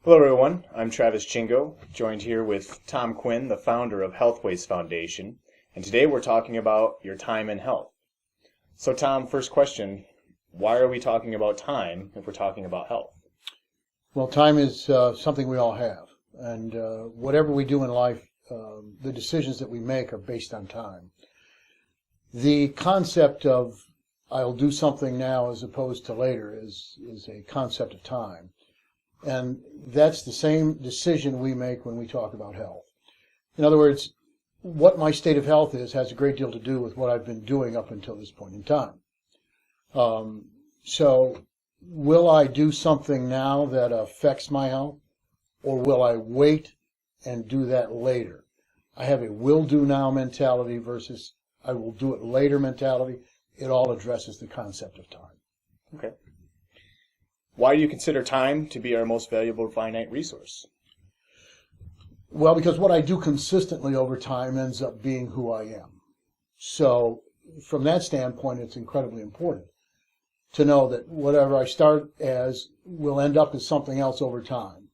Hello everyone, I'm Travis Chingo, joined here with Tom Quinn, the founder of Healthways Foundation, and today we're talking about your time and health. So Tom, first question, why are we talking about time if we're talking about health? Well, time is something we all have, and whatever we do in life, the decisions that we make are based on time. The concept of I'll do something now as opposed to later is a concept of time. And that's the same decision we make when we talk about health. In other words, what my state of health is has a great deal to do with what I've been doing up until this point in time. So will I do something now that affects my health, or will I wait and do that later? I have a will do now mentality versus I will do it later mentality. It all addresses the concept of time. Okay. Why do you consider time to be our most valuable finite resource? Well, because what I do consistently over time ends up being who I am. So from that standpoint, it's incredibly important to know that whatever I start as will end up as something else over time.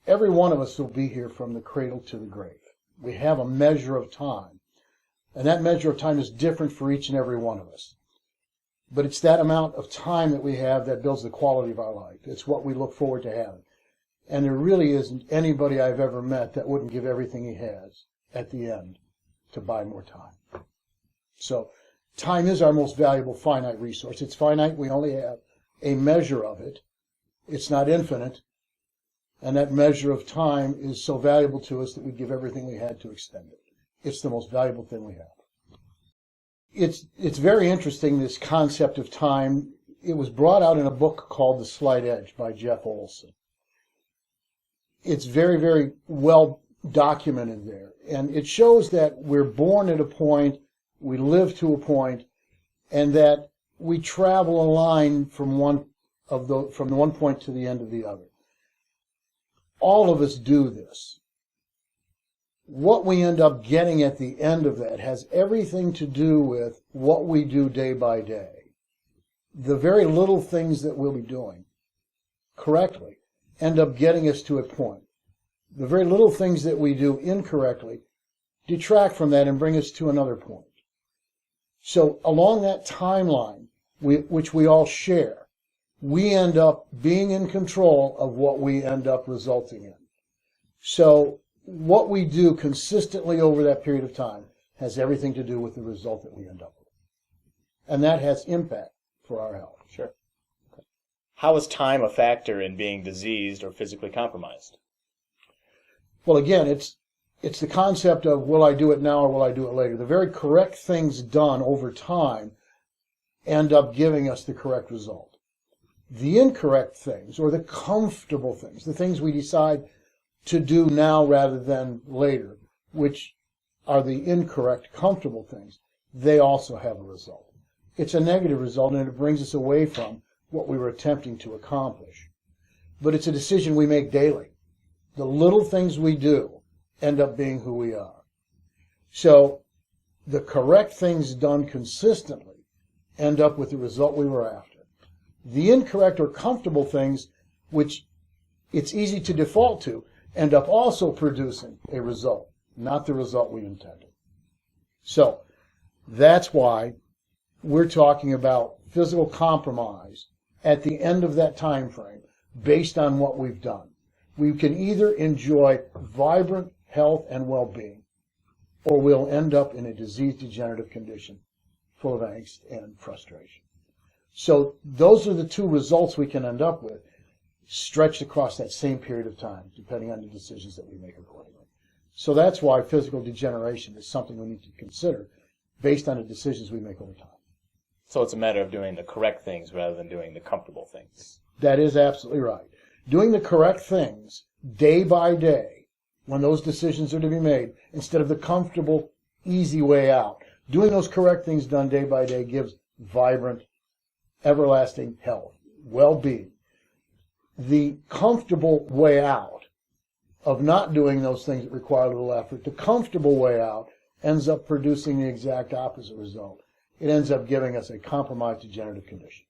Every one of us will be here from the cradle to the grave. We have a measure of time, and that measure of time is different for each and every one of us. But it's that amount of time that we have that builds the quality of our life. It's what we look forward to having. And there really isn't anybody I've ever met that wouldn't give everything he has at the end to buy more time. So time is our most valuable finite resource. It's finite. We only have a measure of it. It's not infinite. And that measure of time is so valuable to us that we give everything we had to extend it. It's the most valuable thing we have. It's very interesting, this concept of time. It was brought out in a book called The Slight Edge by Jeff Olson. It's very, very well documented there. And it shows that we're born at a point, we live to a point, and that we travel a line from the one point to the end of the other. All of us do this. What we end up getting at the end of that has everything to do with what we do day by day. The very little things that we'll be doing correctly end up getting us to a point. The very little things that we do incorrectly detract from that and bring us to another point. So along that timeline, which we all share, we end up being in control of what we end up resulting in. So what we do consistently over that period of time has everything to do with the result that we end up with. And that has impact for our health. Sure. Okay. How is time a factor in being diseased or physically compromised? Well, again, it's the concept of will I do it now or will I do it later? The very correct things done over time end up giving us the correct result. The incorrect things, or the comfortable things, the things we decide to do now rather than later, which are the incorrect, comfortable things, they also have a result. It's a negative result, and it brings us away from what we were attempting to accomplish. But it's a decision we make daily. The little things we do end up being who we are. So the correct things done consistently end up with the result we were after. The incorrect or comfortable things, which it's easy to default to, end up also producing a result, not the result we intended. So that's why we're talking about physical compromise at the end of that time frame based on what we've done. We can either enjoy vibrant health and well-being, or we'll end up in a disease-degenerative condition full of angst and frustration. So those are the two results we can end up with, stretched across that same period of time, depending on the decisions that we make accordingly. So that's why physical degeneration is something we need to consider based on the decisions we make over time. So it's a matter of doing the correct things rather than doing the comfortable things. That is absolutely right. Doing the correct things day by day when those decisions are to be made, instead of the comfortable, easy way out. Doing those correct things done day by day gives vibrant, everlasting health, well-being. The comfortable way out of not doing those things that require a little effort, the comfortable way out ends up producing the exact opposite result. It ends up giving us a compromised degenerative condition.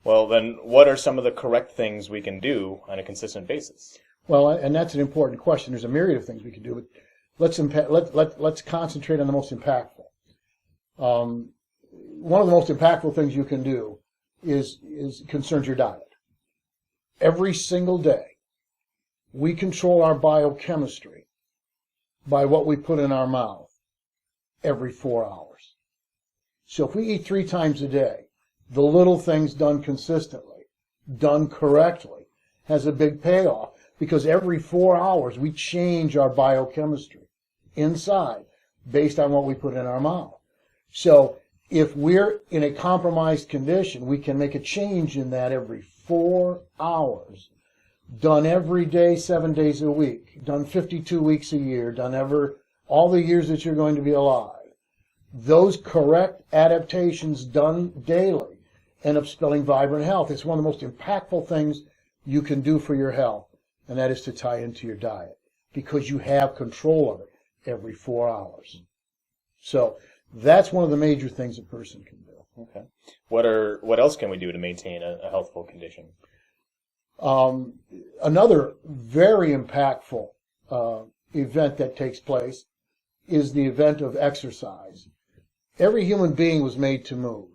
Well, then what are some of the correct things we can do on a consistent basis? Well, and that's an important question. There's a myriad of things we can do, but let's concentrate on the most impactful. One of the most impactful things you can do is concerns your diet. Every single day, we control our biochemistry by what we put in our mouth every 4 hours. So if we eat 3 times a day, the little things done consistently, done correctly, has a big payoff, because every 4 hours we change our biochemistry inside based on what we put in our mouth. So if we're in a compromised condition, we can make a change in that every 4 hours, done every day, 7 days a week, done 52 weeks a year, done all the years that you're going to be alive. Those correct adaptations done daily end up spelling vibrant health. It's one of the most impactful things you can do for your health, and that is to tie into your diet, because you have control of it every 4 hours. So that's one of the major things a person can do. Okay. What else can we do to maintain a healthful condition? Another very impactful event that takes place is the event of exercise. Every human being was made to move.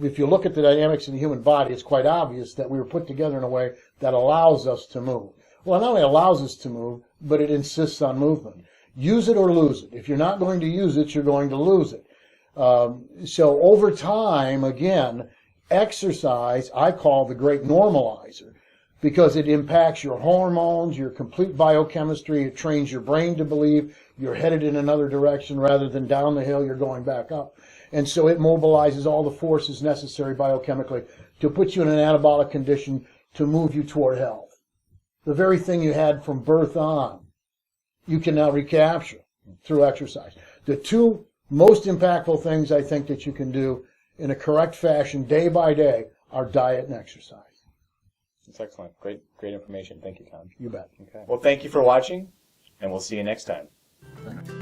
If you look at the dynamics in the human body, it's quite obvious that we were put together in a way that allows us to move. Well, it not only allows us to move, but it insists on movement. Use it or lose it. If you're not going to use it, you're going to lose it. So over time, again, exercise I call the great normalizer, because it impacts your hormones, your complete biochemistry. It trains your brain to believe you're headed in another direction rather than down the hill, you're going back up. And so it mobilizes all the forces necessary biochemically to put you in an anabolic condition to move you toward health. The very thing you had from birth on, you can now recapture through exercise. The 2 most impactful things I think that you can do in a correct fashion day by day are diet and exercise. That's excellent. Great information. Thank you, Tom. You bet. Okay. Well, thank you for watching, and we'll see you next time. Thank you.